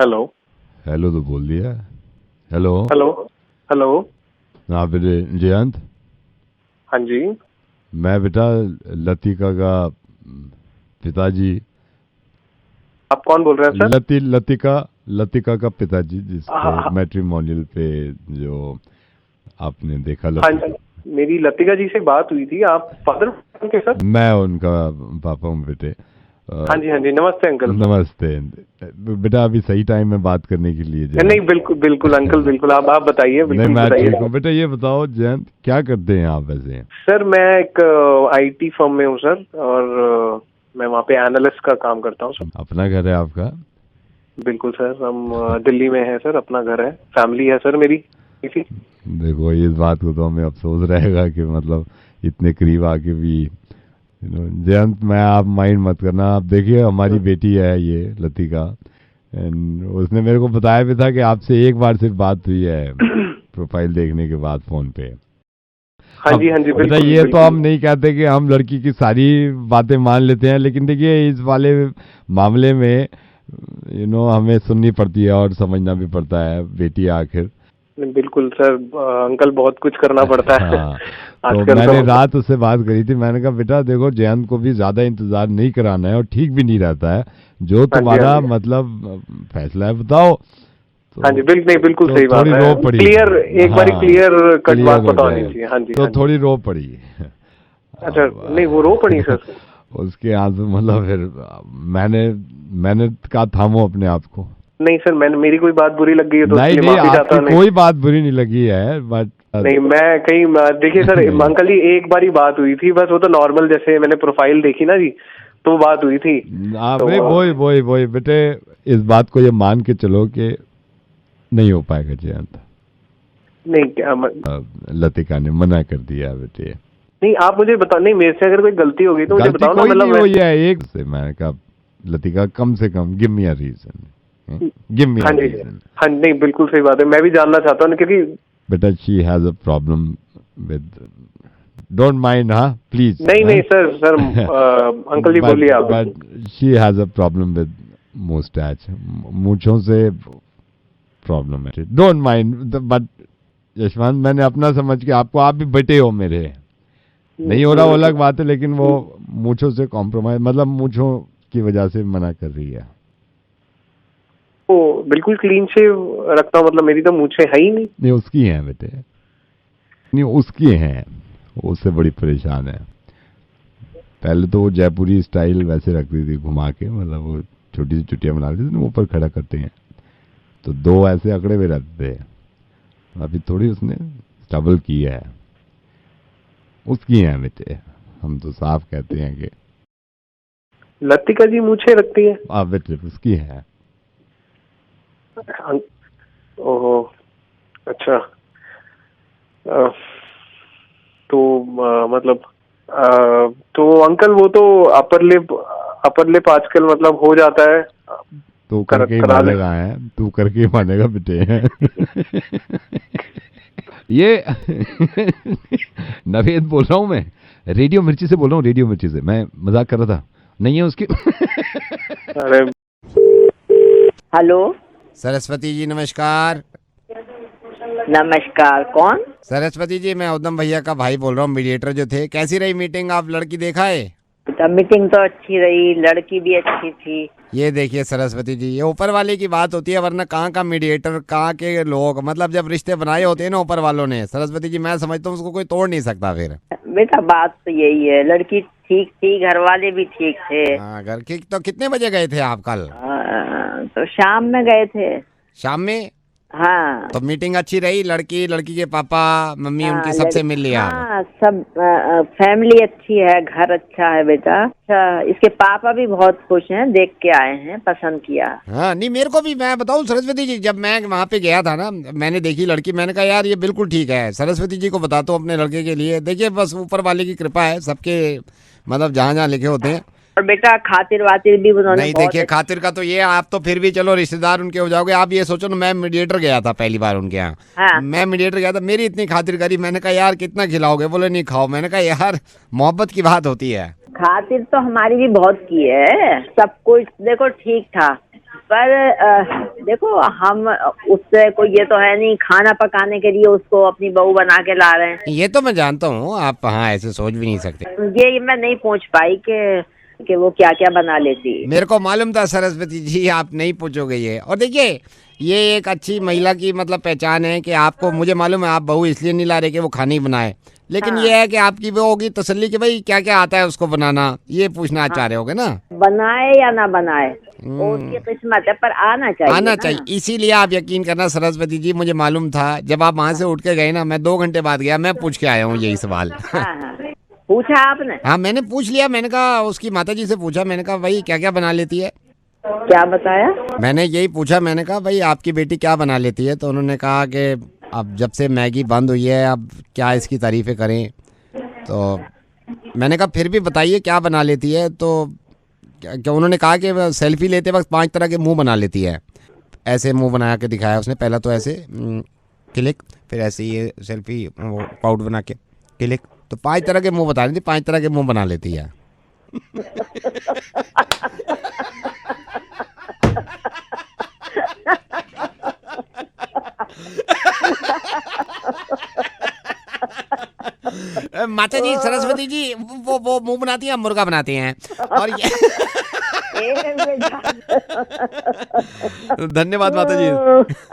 Hello. Hello तो बोल दिया। Hello hello. हेलो। हाँ बेटे जयंत, हाँ जी। मैं बेटा लतिका का पिताजी। आप कौन बोल रहे हैं सर? लतिका लतिका का पिताजी, हाँ जिसके हाँ। मैट्रिमोनियल पे जो आपने देखा हाँ जी, लतिका। मेरी लतिका जी से बात हुई थी। आप फादर के सर? मैं उनका पापा हूँ बेटे। हाँ जी, हाँ जी, नमस्ते अंकल। नमस्ते बेटा, अभी सही टाइम में बात करने के लिए नहीं जयंत। बिल्कुल बिल्कुल अंकल, बिल्कुल आप बताइए, नहीं बिल्कुल मैं ठीक बताइए। हूँ बेटा। ये बताओ जयंत, क्या करते हैं आप वैसे? सर मैं एक आईटी फर्म में हूँ सर, और मैं वहाँ पे एनालिस्ट का काम करता हूँ सर। अपना घर है आपका? बिल्कुल सर, हम दिल्ली में है सर, अपना घर है, फैमिली है सर मेरी इसी। देखो इस बात को तो हमें अफसोस रहेगा कि मतलब इतने करीब आके भी जयंत, मैं आप माइंड मत करना। आप देखिए हमारी बेटी है ये लतिका, एंड उसने मेरे को बताया भी था कि आपसे एक बार सिर्फ बात हुई है प्रोफाइल देखने के बाद फोन पे। हाँ अब जी, हाँ जी, बेटा बिल्कुल ये तो हम बिल्कुल। नहीं कहते कि हम लड़की की सारी बातें मान लेते हैं, लेकिन देखिए इस वाले मामले में हमें सुननी पड़ती है और समझना भी पड़ता है, बेटी आखिर। बिल्कुल सर, अंकल बहुत कुछ करना पड़ता है हाँ, तो आजकल मैंने तो। रात उससे बात करी थी। मैंने कहा बेटा देखो, जयंत को भी ज्यादा इंतजार नहीं कराना है और ठीक भी नहीं रहता है। जो हाँ जी, हाँ तुम्हारा जी, मतलब फैसला है बताओ। हाँ जी, तो बिल्कुल नहीं, बिल्कुल तो सही बात थोड़ी है। रो पड़ी। क्लियर, एक बारी हाँ, क्लियर कट क्लियर बात हो पता होनी जाए। चाहिए। हाँ जी, तो हाँ जी। थोड़ी रो पड़ी। अच्छा, नहीं वो रो पड़ी सर? अब उसके आंसू मतलब फिर मैंने मैंने कहा थामो अपने आप को। नहीं सर, मैंने, मेरी कोई बात बुरी लग गई है तो उसके नहीं लिए नहीं, माफी चाहता आपकी हूँ। नहीं कोई बात बुरी नहीं लगी है, बट नहीं, मैं कहीं देखिए सर, नहीं अंकल जी एक बारी बात हुई थी बस, वो तो नॉर्मल, जैसे मैंने प्रोफाइल देखी ना जी, तो वो बात हुई थी। आप तो नहीं, वही वही वही बेटे, इस बात को ये मान के चलो कि नहीं हो पाएगा जयंत। नहीं क्या लतिका ने मना कर दिया बेटे। नहीं आप मुझे बता, नहीं मेरे से अगर कोई गलती हो गई तो मुझे गलती बताओ ना, कोई मतलब नहीं मैं। हुई है। एक से मैंने कहा लतिका कम से कम give me a reason, give me हाँ अ जी, रीजन। हाँ नहीं बिल्कुल सही बात है, मैं भी जानना चाहता हूँ क्योंकि। बेटा she has a problem with, don't mind, हाँ प्लीज। नहीं नहीं sir, sir uncle ji but बोलिए आप। But she has a problem with moustache, मूंछों से प्रॉब्लम है। डोंट माइंड, बट यशवंत मैंने अपना समझ के आपको, आप भी बेटे हो मेरे, नहीं हो रहा वो अलग बात है, लेकिन वो मूंछों से कॉम्प्रोमाइज, मतलब मूंछों की वजह से मना कर रही है। वो बिल्कुल क्लीन शेव रखता हूँ, मतलब मेरी तो मूछें है ही नहीं। नहीं उसकी हैं बेटे, नहीं उसकी हैं, वो उससे बड़ी परेशान है। पहले तो वो जयपुरी स्टाइल वैसे रखती थी घुमा के, मतलब वो छोटी सी चुटियां बना लेती थी ना, ऊपर खड़ा करते हैं, तो दो ऐसे अकड़े हुए रहते थे। अभी थोड़ी उसने स्टबल की है। उसकी हैं बेटे, हम तो साफ कहते हैं कि लतिका जी मूछें रखती है? आप बेटे उसकी है। ओहो, अच्छा। अ, तो मतलब तो अंकल वो तो अपर लिप आजकल मतलब हो जाता है, तू करके ही करा ले। मानेगा, है तू करके ही मानेगा बेटे। ये नवेद बोल रहा हूँ मैं, रेडियो मिर्ची से बोल रहा हूँ, रेडियो मिर्ची से। मैं मजाक कर रहा था, नहीं है उसकी। अरे हेलो। सरस्वती जी नमस्कार। नमस्कार, कौन? सरस्वती जी मैं उद्धम भैया का भाई बोल रहा हूँ, मीडिएटर जो थे। कैसी रही मीटिंग? आप लड़की देखा है? तो मीटिंग तो अच्छी रही, लड़की भी अच्छी थी। ये देखिए सरस्वती जी, ये ऊपर वाले की बात होती है, वरना कहाँ का मीडिएटर, कहाँ के लोग, मतलब जब रिश्ते बनाए होते हैं ना ऊपर वालों ने, सरस्वती जी मैं समझता हूँ उसको कोई तोड़ नहीं सकता फिर। बेटा बात तो यही है, लड़की ठीक थी, घर वाले भी ठीक थे। हाँ, घर की तो कितने बजे गए थे आप कल? तो शाम में गए थे। शाम में? हाँ। तो मीटिंग अच्छी रही? लड़की, लड़की के पापा मम्मी उनकी सबसे मिल लिया आप? हाँ सब, फैमिली अच्छी है, घर अच्छा है बेटा। अच्छा, इसके पापा भी बहुत खुश हैं, देख के आए हैं, पसंद किया। हाँ नहीं, मेरे को भी, मैं बताऊं सरस्वती जी, जब मैं वहाँ पे गया था ना, मैंने देखी लड़की, मैंने कहा यार ये बिल्कुल ठीक है। सरस्वती जी को बताता हूँ अपने लड़के के लिए। देखिए बस ऊपर वाले की कृपा है, सबके मतलब जहाँ जहाँ लिखे होते हैं। और बेटा खातिर वातिर भी उन्होंने नहीं बहुत देखिए, खातिर का तो ये, आप तो फिर भी चलो रिश्तेदार उनके हो जाओगे। आप ये सोचो ना, मैं मीडिएटर गया था पहली बार उनके यहाँ। हाँ। मैं मीडिएटर गया था, मेरी इतनी खातिर करी। मैंने कहा यार कितना खिलाओगे? बोले नहीं खाओ। मैंने कहा यार मोहब्बत की बात होती है। खातिर तो हमारी भी बहुत की है, सब कुछ देखो ठीक था। पर देखो हम उससे कोई ये तो है नहीं, खाना पकाने के लिए उसको अपनी बहू बना के ला रहे हैं। ये तो मैं जानता हूँ, आप हाँ ऐसे सोच भी नहीं सकते। ये मैं नहीं पूछ पाई कि वो क्या क्या बना लेती है। मेरे को मालूम था सरस्वती जी आप नहीं पूछोगे ये। और देखिए ये एक अच्छी महिला की मतलब पहचान है कि आपको, मुझे मालूम है आप बहू इसलिए नहीं ला रहे कि वो खाना ही बनाए, लेकिन हाँ। ये है कि आपकी वो होगी तसल्ली कि भाई क्या क्या आता है उसको बनाना, ये पूछना चाह रहे होगे ना। बनाए या ना बनाए वो उसकी किस्मत है, पर आना चाहिए। आना ना। चाहिए, इसीलिए आप यकीन करना सरस्वती जी, मुझे मालूम था जब आप वहाँ से उठ के गए ना, मैं 2 घंटे बाद गया, मैं पूछ के आया हूँ यही सवाल। हाँ हाँ पूछा आपने? हाँ मैंने पूछ लिया, मैंने कहा उसकी माता जी से पूछा, मैंने कहा भाई क्या क्या बना लेती है। क्या बताया? मैंने यही पूछा, मैंने कहा भाई आपकी बेटी क्या बना लेती है, तो उन्होंने कहा कि अब जब से मैगी बंद हुई है अब क्या इसकी तारीफें करें। तो मैंने कहा फिर भी बताइए क्या बना लेती है। तो क्या उन्होंने कहा कि वो सेल्फी लेते वक्त 5 तरह के मुंह बना लेती है। ऐसे मुंह बना के दिखाया उसने, पहला तो ऐसे क्लिक, फिर ऐसे ये सेल्फी वो पाउट बना के क्लिक, तो 5 तरह के मुंह बता रही थी, 5 तरह के मुंह बना लेती है। माता जी सरस्वती जी वो मुंह बनाती हैं, मुर्गा बनाते हैं। और ये धन्यवाद माता जी।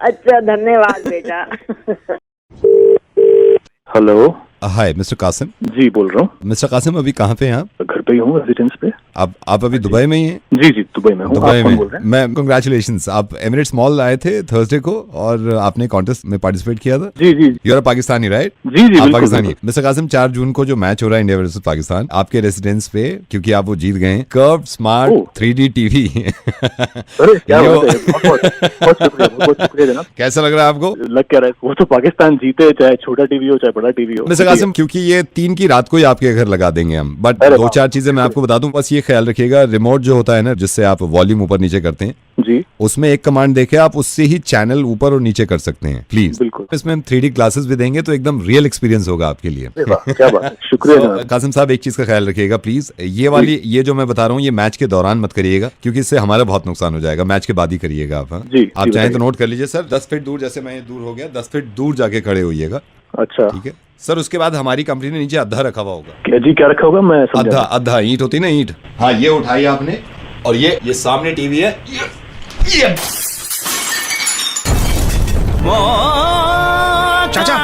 अच्छा धन्यवाद बेटा। हेलो। Hi mister Qasim. जी बोल रहा हूँ। मिस्टर कासिम अभी कहाँ पे हैं आप? घर पे ही हूँ, रेजिडेंस पे। आप अभी दुबई में ही हैं? जी जी दुबई में हूँ। दुबई आप कौन में। बोल रहे हैं? मैं कांग्रेचुलेशंस, आप एमिरेट्स मॉल आए थे थर्सडे को और आपने कॉन्टेस्ट में पार्टिसिपेट किया था। जी जी यू आर पाकिस्तानी राइट? जी जी आप बिल्कुल, पाकिस्तानी। बिल्कुल। मिस्टर कासिम 4 जून को जो मैच हो रहा है इंडिया वर्सेस पाकिस्तान, आपके रेसिडेंस पे, क्योंकि आप वो जीत गए कर्व स्मार्ट ओह। 3D TV. अरे क्या ये बात है, बहुत शुक्रिया, बहुत शुक्रिया जनाब। कैसा लग रहा है आपको? लग क्या रहा है, वो तो पाकिस्तान जीते, चाहे छोटा टीवी हो चाहे बड़ा टीवी हो। मिस्टर कासिम क्योंकि ये 3 की रात को ही आपके घर लगा देंगे हम, बट अरे 2-4 चीजें मैं आपको बता दूं, बस ये ख्याल रखिएगा रिमोट जो होता है ना जिससे आप वॉल्यूम ऊपर नीचे करते हैं, जी उसमें एक कमांड देके आप उससे ही चैनल ऊपर और नीचे कर सकते हैं प्लीज। बिल्कुल। इसमें हम 3D ग्लासेस भी देंगे तो एकदम रियल एक्सपीरियंस होगा आपके लिए। अरे वाह, क्या बात है, शुक्रिया तो, जनाब। कासिम साहब एक चीज का ख्याल रखिएगा प्लीज, ये जो मैं बता रहा हूँ ये मैच के दौरान मत करिएगा क्योंकि इससे हमारा बहुत नुकसान हो जाएगा, मैच के बाद ही करिएगा आप। हाँ? जी, आप जी, चाहें तो बताइए। नोट कर लीजिए सर, 10 फीट दूर, जैसे मैं ये दूर हो गया 10 फीट दूर जाके खड़े होइएगा, अच्छा ठीक है सर। उसके बाद हमारी कंपनी ने नीचे अद्धा रखा हुआ होगा। क्या जी, क्या रखा होगा मैं समझा। अद्धा ईंट होती ना, ईंट। हाँ ये उठाई आपने, और ये सामने टीवी है, ये चाचा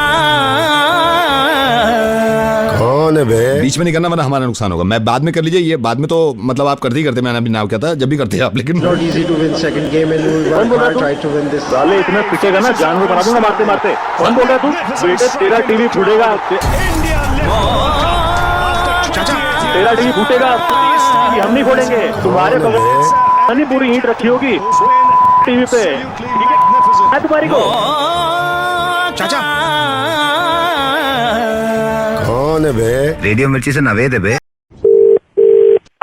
कौन है बे? बीच में नहीं करना, मतलब हमारा नुकसान होगा। मैं बाद में कर लीजिए, ये बाद में तो मतलब आप करते ही करते, मैंने अभी नाव क्या था जब भी करते हैं आप, लेकिन Not easy to win second game and we कौन बोल रहा है will तू? try to win this. साले इतना पिटेगा ना, जानवर बना दूंगा मारते मारते। कौन बोल रहा है तू? बेटे तेरा टीवी फूटेगा, तेरा टीवी फूटेगा, हम नहीं फोड़ेंगे तुम्हारे बगल नहीं, पूरी ईंट रखी होगी टीवी पे, ठीक है तुम्हारी को। चाचा कौन है बे? रेडियो मिर्ची से नवेद है बे।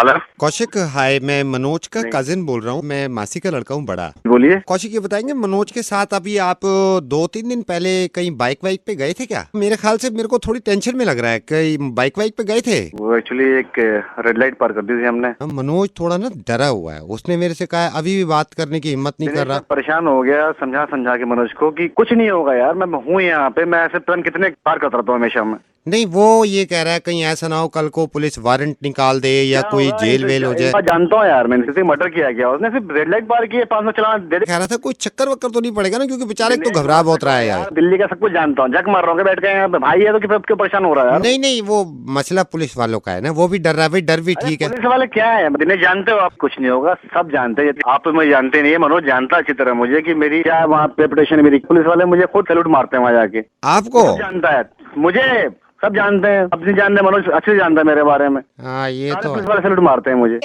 हेलो कौशिक, हाय, मैं मनोज का कजिन बोल रहा हूँ, मैं मासी का लड़का हूँ बड़ा। बोलिए। कौशिक ये बताएंगे मनोज के साथ अभी आप 2-3 दिन पहले कहीं बाइक वाइक पे गए थे क्या? मेरे ख्याल से मेरे को थोड़ी टेंशन में लग रहा है, कहीं बाइक वाइक पे गए थे? वो एक्चुअली एक रेड लाइट पार कर दी थी हमने। मनोज थोड़ा ना डरा हुआ है, उसने मेरे से कहा अभी भी बात करने की हिम्मत नहीं कर रहा। परेशान हो गया, समझा के मनोज को कि कुछ नहीं होगा यार, मैं हूँ यहाँ पे, मैं ऐसे प्लान कितने पार करता रहता हूँ हमेशा मैं। नहीं वो ये कह रहा है कहीं ऐसा ना हो कल को पुलिस वारंट निकाल दे या कोई जेल वेल हो जाए। जानता हूँ यार, मैंने किसी मर्डर किया गया, उसने सिर्फ रेड लाइट पार किए, 500 चलान दे दे। कह रहा था कोई चक्कर वक्कर तो नहीं पड़ेगा ना, क्योंकि बेचारे तो घबरा बहुत रहा है यार। दिल्ली का सब कुछ जानता हूँ, जग मार रहा हूँ बैठ गए यहाँ पे, भाई है तो क्यों परेशान हो रहा है यार? नहीं नहीं वो मसला पुलिस वालों का है ना, वो भी डर रहा है भाई, डर भी ठीक है। पुलिस वाले क्या है, दिनेश जानते हो आप? कुछ नहीं होगा, सब जानते हैं। आप तो मुझे जानते नहीं है, मनोज जानता अच्छी तरह मुझे कि मेरी क्या वहाँ रेपुटेशन मेरी। पुलिस वाले मुझे खुद सैल्यूट मारते हैं वहाँ जाके। आपको जानता है मुझे, सब जानते हैं, अब नहीं जानते, मनोज अच्छे से जानता है मेरे बारे में। हाँ ये तो पुलिस वाले सैल्यूट मारते हैं मुझे।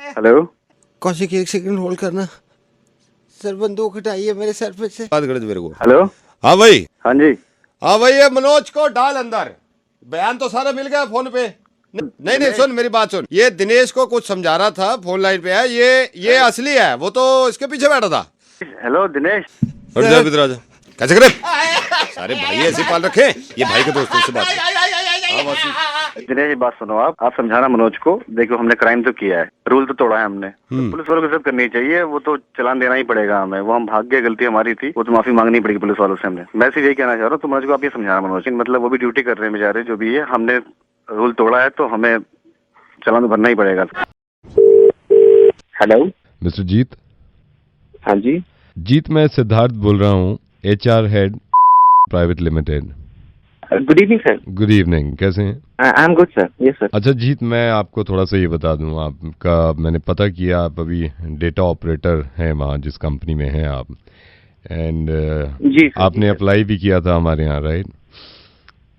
हेलो कौशिक एक सेकंड होल्ड करना, सर बंदूक हटाइए मेरे सर पे से। बात कर दे मेरे को। हेलो। हाँ भाई, हाँ जी। हाँ भाई, ये मनोज को डाल अंदर, बयान तो सारा मिल गया फोन पे। नहीं नहीं सुन मेरी बात सुन, ये दिनेश को कुछ समझा रहा था, फोन लाइन पे है, ये असली है, वो तो इसके पीछे बैठा था। हेलो दिनेश। हट जा इधर, आजा। कैसे करे सारे भाई ऐसे पाल रखे, ये भाई के दोस्तों से बात कर। हाँ, दिनेश जी बात सुनो, आप समझाना मनोज को। देखो हमने क्राइम तो किया है, रूल तो तोड़ा है हमने, तो पुलिस वालों की सब करनी चाहिए, वो तो चलान देना ही पड़ेगा हमें। वो हम भाग गए, गलती हमारी थी, वो तो माफी मांगनी पड़ेगी पुलिस वालों से हमने। मैं सिर्फ यही कहना चाह रहा हूँ, तो मनोज को आप ये समझाना मनोज, मतलब वो भी ड्यूटी कर रहे हैं बेचारे, जो भी है, हमने रूल तोड़ा है तो हमें चलान भरना ही पड़ेगा। हेलो मिस्टर जीत। हाँ जी, जीत, मैं सिद्धार्थ बोल रहा हूँ, HR head private limited. Good evening sir. Good evening, कैसे हैं? I am good sir. Yes sir. अच्छा जीत, मैं आपको थोड़ा सा ये बता दूं, आपका मैंने पता किया, आप अभी डेटा ऑपरेटर हैं वहाँ जिस कंपनी में हैं आप, एंड जी सर, आपने अप्लाई भी किया था हमारे यहाँ, राइट?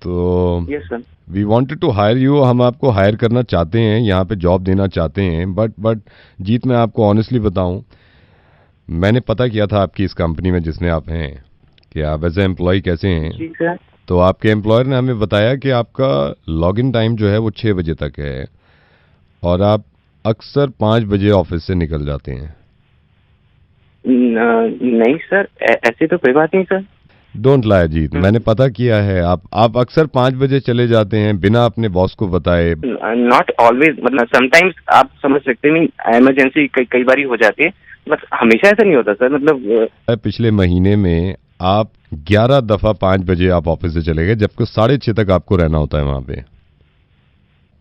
तो yes sir. We wanted to hire you, हम आपको हायर करना चाहते हैं, यहाँ पे जॉब देना चाहते हैं, बट जीत मैं आपको ऑनेस्टली बताऊं, मैंने पता किया था आपकी इस कंपनी में जिसमें आप हैं कि आप एज ए एम्प्लॉय कैसे हैं। जी सर। तो आपके एम्प्लॉयर ने हमें बताया कि आपका लॉगिन टाइम जो है वो 6 बजे तक है और आप अक्सर 5 बजे ऑफिस से निकल जाते हैं। नहीं सर, ऐसी तो कोई बात नहीं सर। डोंट लाई जीत, मैंने पता किया है, आप अक्सर 5 बजे चले जाते हैं बिना अपने बॉस को बताए। नॉट ऑलवेज, मतलब समटाइम्स आप समझ सकते नहीं, इमरजेंसी कई बार हो जाती है, बस हमेशा ऐसा नहीं होता सर। मतलब पिछले महीने में आप 11 दफा 5 बजे आप ऑफिस से चले गए, जबकि 6:30 तक आपको रहना होता है वहां पे।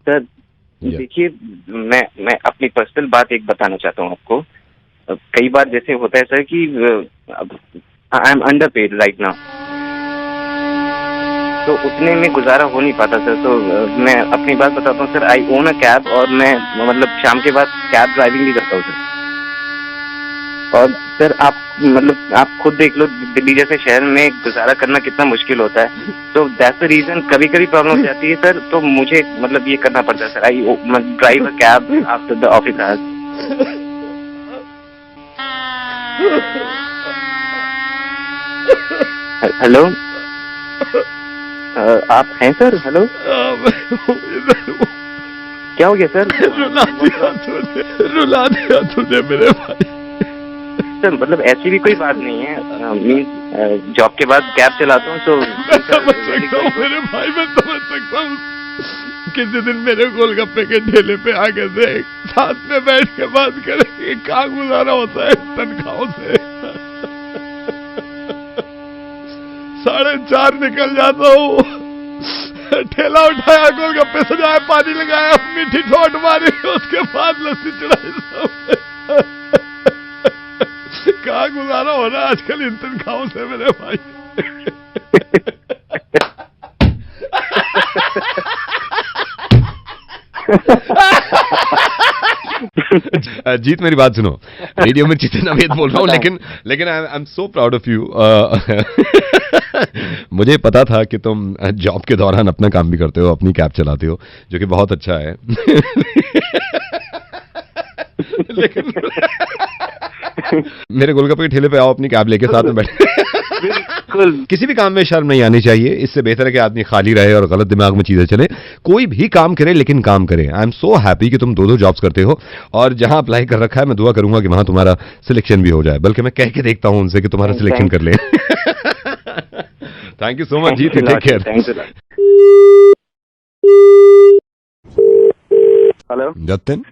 सर देखिए, मैं अपनी पर्सनल बात एक बताना चाहता हूँ आपको। कई बार जैसे होता है सर कि I am under paid right now, तो उतने में गुजारा हो नहीं पाता सर। तो मैं अपनी बात बताता हूँ sir, I own a cab, और मैं मतलब शाम के बाद कैब ड्राइविंग भी करता हूँ सर। और सर आप मतलब आप खुद देख लो, दिल्ली जैसे शहर में गुजारा करना कितना मुश्किल होता है। तो दैट्स द रीजन कभी कभी प्रॉब्लम हो जाती है सर, तो मुझे मतलब ये करना पड़ता है sir. I drive a cab after the office hours. Hello, आप हैं सर? हेलो, क्या हो गया सर? रुला दिया तूने मेरे भाई। सर मतलब ऐसी भी कोई बात नहीं है, मीन्स जॉब के बाद कैब चलाता हूँ तो मैं समझ सकता हूँ मेरे भाई, मैं समझ सकता हूँ। किसी दिन मेरे गोलगप्पे के ठेले पे आके देख, साथ में बैठ के बात करेंगे, कहाँ गुजारा होता है तनख्वाहों से। 4:30 निकल जाता हूँ, ठेला उठाया, गोलगप्पे सजाया, पानी लगाया, मीठी ठोट मारी, उसके बाद लस्सी चढ़ाई। कहाँ गुजारा हो रहा है आजकल इन तनख्वाहों से मेरे भाई। जीत मेरी बात सुनो, रेडियो में चितन अवेद बोल रहा हूँ, लेकिन I am so proud of you. मुझे पता था कि तुम जॉब के दौरान अपना काम भी करते हो, अपनी कैब चलाते हो, जो कि बहुत अच्छा है। लेकिन मेरे गोलगप्पे के ठेले पे आओ, अपनी कैब लेके साथ में बैठे। किसी भी काम में शर्म नहीं आनी चाहिए, इससे बेहतर है कि आदमी खाली रहे और गलत दिमाग में चीजें चले। कोई भी काम करे लेकिन काम करे। आई एम सो हैप्पी कि तुम 2 जॉब्स करते हो, और जहां अप्लाई कर रखा है मैं दुआ करूंगा कि वहां तुम्हारा सिलेक्शन भी हो जाए, बल्कि मैं कह के देखता हूं उनसे कि तुम्हारा सिलेक्शन कर ले। Thank you so much Jeet, take care. Hello Jatin,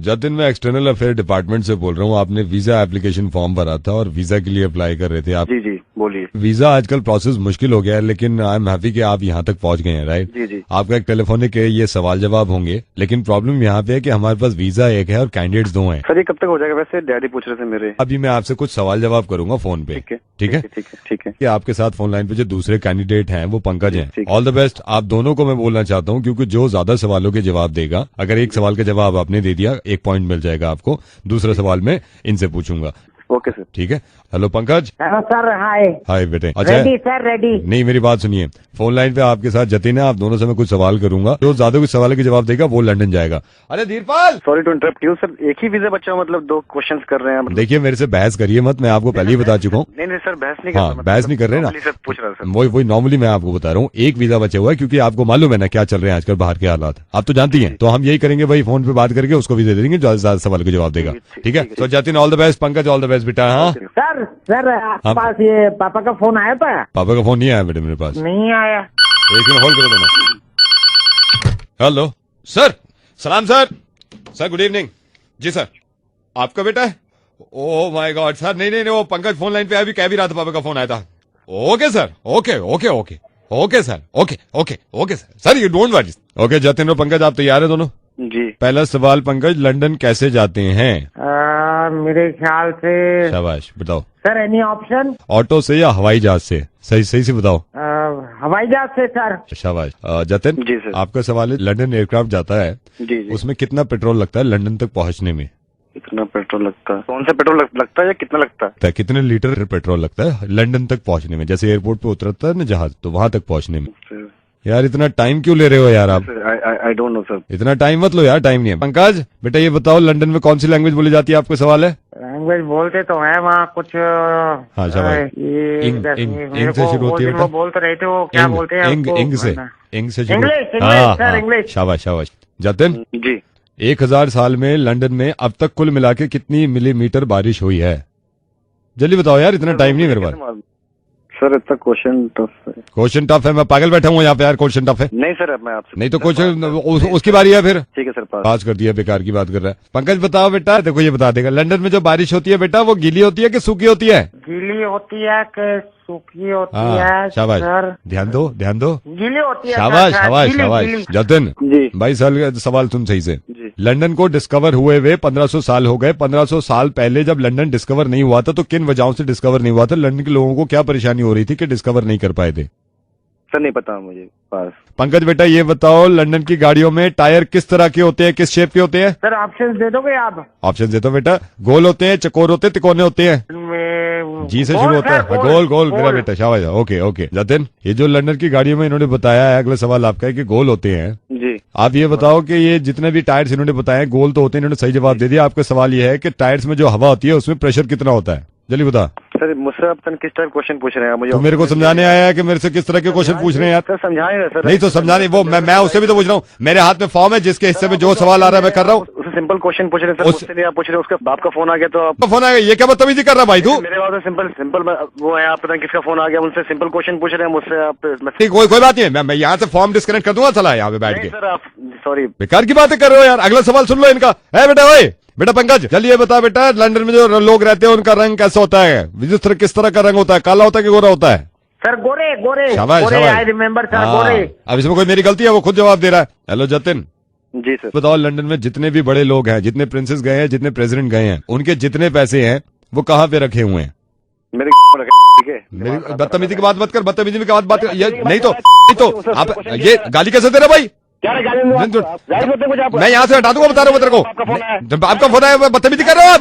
Jatin मैं एक्सटर्नल अफेयर डिपार्टमेंट से बोल रहा हूँ। आपने वीजा एप्लीकेशन फॉर्म भरा था और वीजा के लिए अप्लाई कर रहे थे आप। जी बोलिए। वीजा आजकल प्रोसेस मुश्किल हो गया है, लेकिन आई एम हैप्पी कि आप यहाँ तक पहुँच गए हैं, राइट? जी। आपका एक टेलीफोनिक ये सवाल जवाब होंगे, लेकिन प्रॉब्लम यहाँ पे है कि हमारे पास वीजा एक है और कैंडिडेट्स 2 हैं। सर ये कब तक हो जाएगा? वैसे डैडी पूछ रहे थे मेरे। अभी मैं आपसे कुछ सवाल जवाब करूंगा फोन पे, ठीक है? कि आपके साथ फोन लाइन पे जो दूसरे कैंडिडेट हैं वो पंकज हैं। All the best. आप दोनों को मैं बोलना चाहता हूँ, क्योंकि जो ज्यादा सवालों के जवाब देगा, अगर एक सवाल का जवाब आपने दे दिया 1 पॉइंट मिल जाएगा आपको, दूसरा सवाल में इनसे पूछूंगा। ओके सर, ठीक है। हेलो पंकज। हेलो सर, हाय बेटे। अच्छा रेडी सर, रेडी। नहीं, मेरी बात सुनिए, फोन लाइन पे आपके साथ जतिन है, आप दोनों से मैं कुछ सवाल करूंगा, जो ज्यादा कुछ सवाल के जवाब देगा वो लंदन जाएगा। अरे Dheerpal, sorry to interrupt you sir, एक ही वीजा बच्चा मतलब 2 क्वेश्चंस कर रहे हैं मतलब। देखिए मेरे से बहस करिए मत, मैं आपको पहले ही बता चुका हूँ। नहीं सर, बहस नहीं कर रहा। हाँ, बहस नहीं कर रहे ना, पूछ रहा सर। वही नॉर्मली मैं आपको बता रहा हूँ, एक वीजा बचा हुआ है, क्योंकि आपको मालूम है ना क्या चल रहे हैं आजकल बाहर के हालात, आप तो जानती हैं। तो हम यही करेंगे भाई, फोन पे बात करके उसको वीजा दे देंगे जो ज्यादा सवाल का जवाब देगा, ठीक है? तो Jatin all the best, Pankaj all the best बेटा। हाँ सर आपके पास ये पापा का फोन आया था? पापा का फोन नहीं आया बेटे मेरे पास। नहीं आया? एक मिनट होल्ड करो दोनों। हेलो सर, सलाम सर। Sir good evening. जी सर, आपका बेटा है? ओह माय गॉड सर, नहीं नहीं नहीं, वो पंकज फोन लाइन पे अभी कह भी रहा था, पापा का फोन आया था। Okay sir, okay okay okay okay sir, okay okay okay sir. Sir you don't worry. Okay Jatin और पंकज, आप तैयार है दोनों? जी। पहला सवाल पंकज, लंदन कैसे जाते हैं? मेरे ख्याल से शाबाश, बताओ सर। Any option? ऑटो से या हवाई जहाज से? सही सही से बताओ। हवाई जहाज से सर। शाबाश। जतिन जी सर। आपका सवाल है, लंदन एयरक्राफ्ट जाता है, जी जी। उसमें कितना पेट्रोल लगता है लंदन तक पहुंचने में? कितना पेट्रोल लगता है? कौन सा पेट्रोल लगता है या कितना लगता है? कितने लीटर पेट्रोल लगता है लंदन तक पहुंचने में? जैसे एयरपोर्ट पे उतरता है ना जहाज, तो वहां तक पहुंचने में। यार इतना टाइम क्यों ले रहे हो यार आप? I don't know sir. इतना टाइम मत लो यार, टाइम नहीं है। पंकज बेटा ये बताओ, लंदन में कौन सी लैंग्वेज बोली जाती है? आपका सवाल है। लैंग्वेज बोलते तो है वहाँ कुछ। हाँ शाबाश। इंग से शुरू होती है बेटा। बोलते रहे थे वो, क्या बोलते हैं इंग से शुरू। इंग्लिश हाँ सर, हाँ, इंग्लिश। शाबाश शाबाश। जतिन जी। 1000 साल में लंदन में अब तक कुल मिला के कितनी मिलीमीटर बारिश हुई है? जल्दी बताओ यार, इतना टाइम नहीं मेरे पास। सर इतना क्वेश्चन टफ है। क्वेश्चन टफ है? मैं पागल बैठा हूँ यहाँ पे यार, क्वेश्चन टफ है? नहीं सर, अब मैं आपसे नहीं तो क्वेश्चन उसकी बारी है फिर। ठीक है सर, पास कर दिया, बेकार की बात कर रहा है। पंकज बताओ बेटा, देखो ये बता देगा, लंदन में जो बारिश होती है बेटा वो गीली होती है कि सूखी होती है? गीली होती है कि सूखी होती है? हाँ शाबाश, सर ध्यान दो ध्यान दो। गीली होती है। शाबाश सर, शाबाश गीली, शाबाश। गीली। जतिन जी। 22 साल का सवाल सुन सही से। जी। लंदन को डिस्कवर हुए हुए 1500 साल हो गए। 1500 साल पहले जब लंदन डिस्कवर नहीं हुआ था तो किन वजहों से डिस्कवर नहीं हुआ था? लंदन के लोगों को क्या परेशानी हो रही थी कि डिस्कवर नहीं कर पाए थे? सर नहीं पता मुझे, पास। पंकज बेटा ये बताओ, लंदन की गाड़ियों में टायर किस तरह के होते हैं, किस शेप के होते हैं? सर ऑप्शन दे दोगे आप? ऑप्शन देता हूं बेटा। गोल होते हैं, चकोर होते हैं, तिकोने होते हैं? जी से शुरू होता है। गोल गोल मेरा बेटा, शाबाश। Okay okay. जतिन ये जो लंदन की गाड़ियों में इन्होंने बताया है, अगला सवाल आपका है कि गोल होते हैं। जी। आप ये बताओ कि ये जितने भी टायर्स इन्होंने बताए गोल तो होते हैं, इन्होंने सही जवाब दे दिया। आपका सवाल ये है कि टायर्स में जो हवा होती है उसमें प्रेशर कितना होता है? जल्दी बता। सर मुझसे आप किस टाइप क्वेश्चन पूछ रहे हैं मुझे? तो मेरे को समझाने आया है कि मेरे से किस तरह के क्वेश्चन पूछ रहे हैं यार? सर समझाएंगे सर। नहीं तो समझाने वो मैं उससे भी तो पूछ रहा हूँ। मेरे हाथ में फॉर्म है जिसके हिस्से में जो सवाल आ रहा है मैं कर रहा हूँ। उससे सिंपल क्वेश्चन पूछ रहे हैं सर, मुझसे नहीं आप पूछ रहे हैं। उसका बाप का फोन आ गया तो आप फोन आ गया, ये क्या बदतमीजी कर रहा भाई तू? मेरे बात सिंपल सिंपल वो है, आप पता नहीं किसका फोन आ गया, उनसे सिंपल क्वेश्चन पूछ रहे हैं मुझसे आप। कोई बात नहीं है, मैं यहाँ से फॉर्म डिस्कनेक्ट कर दूंगा, चला यहाँ पे बैठ के। सर आप सॉरी, बेकार की बातें कर रहे हो यार। अगला सवाल सुन लो इनका। है बेटा, ओए बेटा पंकज जल्दी ये बता बेटा, लंदन में जो लोग रहते हैं उनका रंग कैसा होता है? किस तरह का रंग होता है? काला होता है कि गोरा होता है? सर गोरे गोरे। शाबाश गोरे, शाबाश। आई रिमेम्बर सर, गोरे। अब इसमें कोई मेरी गलती है? वो खुद जवाब दे रहा है। हेलो जतिन। जी सर। बताओ, लंदन में जितने भी बड़े लोग हैं, जितने प्रिंसेस गए हैं, जितने प्रेसिडेंट गए हैं, उनके जितने पैसे हैं वो कहाँ पे रखे हुए हैं? मेरे ठीक है। मेरी बदतमीजी की बात मत कर, बदतमीजी की बात कर। ये नहीं तो आप ये गाली कैसे दे रहे भाई? क्या गाली मैं यहाँ से हटा दूंगा, बता रहा हूँ तेरे को। आपका फोन है, बदतमीजी कर रहे हो आप।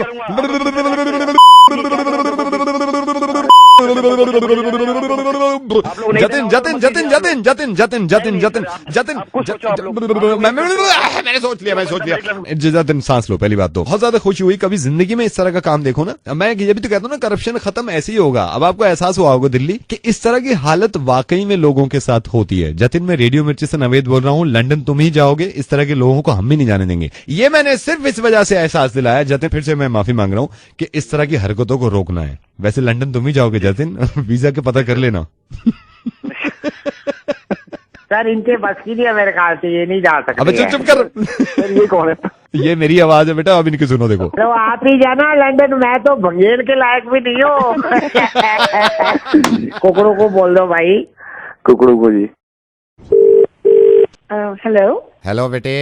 जतिन जतिन जतिन जतिन जतिन जतिन जतिन जतिन जतिन मैंने सोच लिया। जतिन सांस लो। पहली बात तो बहुत ज्यादा खुशी हुई, कभी जिंदगी में इस तरह का काम देखो ना। मैं ये भी तो कहता हूँ ना, करप्शन खत्म ऐसे ही होगा। अब आपको एहसास हुआ होगा दिल्ली कि इस तरह की हालत वाकई में लोगों के साथ होती है। जतिन मैं रेडियो मिर्ची से नवेद बोल रहा हूँ। लंदन तुम ही जाओगे, इस तरह के लोगों को हम भी नहीं जाने देंगे। ये मैंने सिर्फ इस वजह से एहसास दिलाया। जतिन फिर से मैं माफी मांग रहा हूँ कि इस तरह की हरकतों को रोकना है। वैसे लंदन तुम ही जाओगे जतिन, वीजा के पता कर लेना। सर इनके बस की नहीं है मेरे ख्याल से, ये नहीं जा सकते। अबे चुप कर। ये कौन है? ये मेरी आवाज है बेटा, अब इनकी सुनो। देखो तो आप ही जाना लंदन, मैं तो भंगेल के लायक भी नहीं हूँ। कुकड़ों को बोल दो भाई। कुकड़ू को जी। हेलो हेलो बेटे,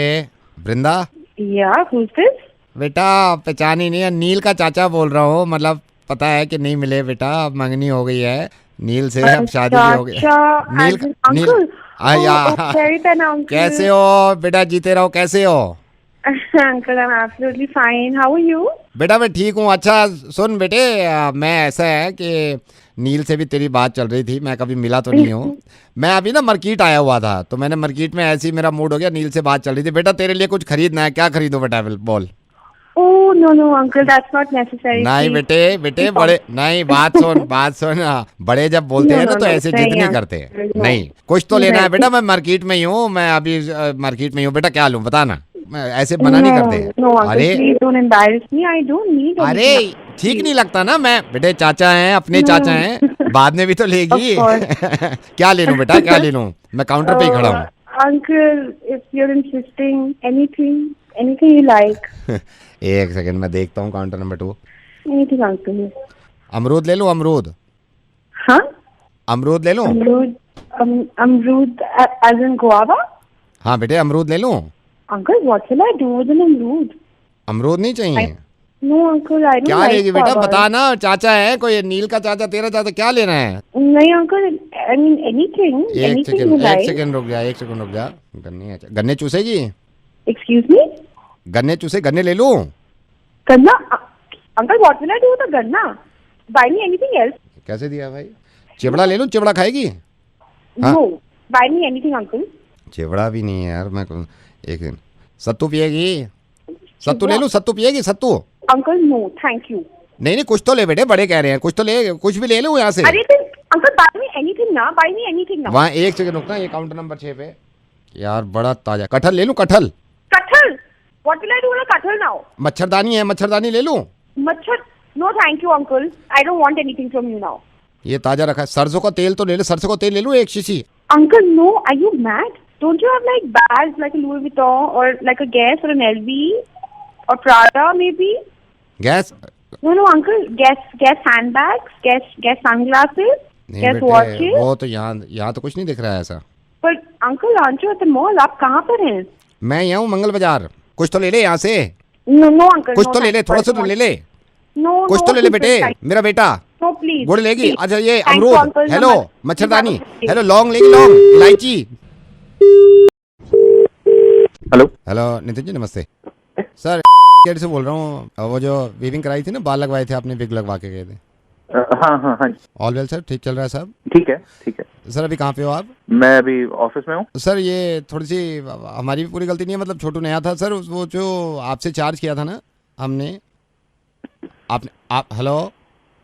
वृंदा। या who's this? बेटा पहचान ही नहीं है, नील का चाचा बोल रहा हूँ। मतलब पता है कि नहीं मिले बेटा, अब मंगनी हो गई है नील से, अब शादी भी हो गई। नील नील अंकल कैसे हो बेटा? जीते रहो। कैसे हो uncle? I am absolutely fine, how are you? बेटा मैं ठीक हूँ। अच्छा सुन बेटे, मैं ऐसा है कि नील से भी तेरी बात चल रही थी, मैं कभी मिला तो नहीं हूँ। मैं अभी ना मार्केट आया हुआ था, तो मैंने मार्केट में ऐसे ही मेरा मूड हो गया, नील से बात चल रही थी। बेटा तेरे लिए कुछ खरीदना है, क्या खरीदो बेटा बोल। Oh no no uncle, that's not necessary. नहीं बेटे बड़े नहीं, बात सुन। बड़े जब बोलते हैं ना तो ऐसे जिद नहीं करते। नहीं कुछ तो लेना है बेटा। मैं मार्केट में ही हूँ, मैं अभी मार्केट में ही हूँ। बेटा क्या लूँ बताना, ऐसे मना नहीं करते। अरे ठीक नहीं लगता ना। मैं बेटे चाचा हैं, अपने चाचा हैं, बाद में भी तो लेगी। क्या ले लूं बेटा, क्या ले लूं? मैं काउंटर पे ही खड़ा हूँ। Uncle, if you're insisting, anything you like. एक सेकंड मैं देखता हूँ काउंटर नंबर 2. Anything, uncle. अमरूद ले लो, अमरूद. Huh? अमरूद ले लो. Amrud, as in guava? हाँ बेटे, अमरूद ले लो. Uncle, what shall I do with an amrud? अमरूद नहीं चाहिए? No, uncle, I don't क्या like लेगी बेटा, guava. बता ना. चाचा है कोई, नील का चाचा, तेरा चाचा, क्या लेना है? नहीं uncle, I mean anything you like. एक सेकंड रुक जा. गन्ने चूसेगी? Excuse me? गन्ने चूसे, गन्ने ले लूं? Ganna? Uncle, what will I do with a ganna? Buy me anything else? कैसे दिया भाई? चिवड़ा ले लूं? चिवड़ा खाएगी? हाँ? No, buy me anything, uncle. चिवड़ा भी नहीं है यार. मैं एक दिन सत्तू पिएगी? सत्तू ले लूं? सत्तू पिएगी? सत्तू? Uncle, no, thank you. नहीं कुछ तो ले बेटे, बड़े कह रहे हैं. कुछ तो ले, कुछ भी ले लूं यहाँ से. अरे फिर अंकल buy me anything ना, buy me anything ना. वहाँ एक सेकंड रुकना. ये काउंटर नंबर 6 पे यार बड़ा ताजा कटहल ले लूं? कटहल? What will I do with a कटहल now? मच्छरदानी है, मच्छरदानी ले लूं? मच्छर? No, thank you, uncle. I don't want anything from you now. ये ताजा रखा है. सरसों का तेल तो ले ले. सरसों का तेल ले लूं 1 शीशी? Uncle, no, are you mad? Don't you have like bags like a Louis Vuitton or like a Guess or an LV or Prada maybe? Gas? No, uncle, Guess handbags, Guess sunglasses, नहीं Guess बेटे, watches. वो तो यहाँ तो कुछ नहीं दिख रहा है ऐसा. But uncle, aren't you at the mall? आप कहाँ पर हैं? मैं यहाँ हूँ मंगल बाजार. कुछ तो ले ले यहाँ से. No, uncle. कुछ no, तो ले ले, thanks, थोड़ा सा I तो don't ले ले. No, कुछ तो ले ले बेटे, मेरा बेटा. No, please. गुड़ लेगी? please. अच्छा ये Thank you, अमरूद. uncle. हेलो, नमस्ते. मच्छरदानी. नमस्ते. हेलो, लौंग लेगी? लौंग, इलायची. हेलो नितिन जी, नमस्ते. सर केयर से बोल रहा हूँ. वो जो वीविंग कराई थी ना, बाल लगवाए थे आपने, बिग लगवा के गए थे. हाँ. ऑल वेल सर, ठीक चल रहा है साहब? ठीक है. सर अभी कहाँ पे हो आप? मैं अभी ऑफिस में हूँ. सर ये थोड़ी सी हमारी भी पूरी गलती नहीं है. मतलब छोटू नया था सर, वो जो आपसे चार्ज किया था ना हमने, आप हेलो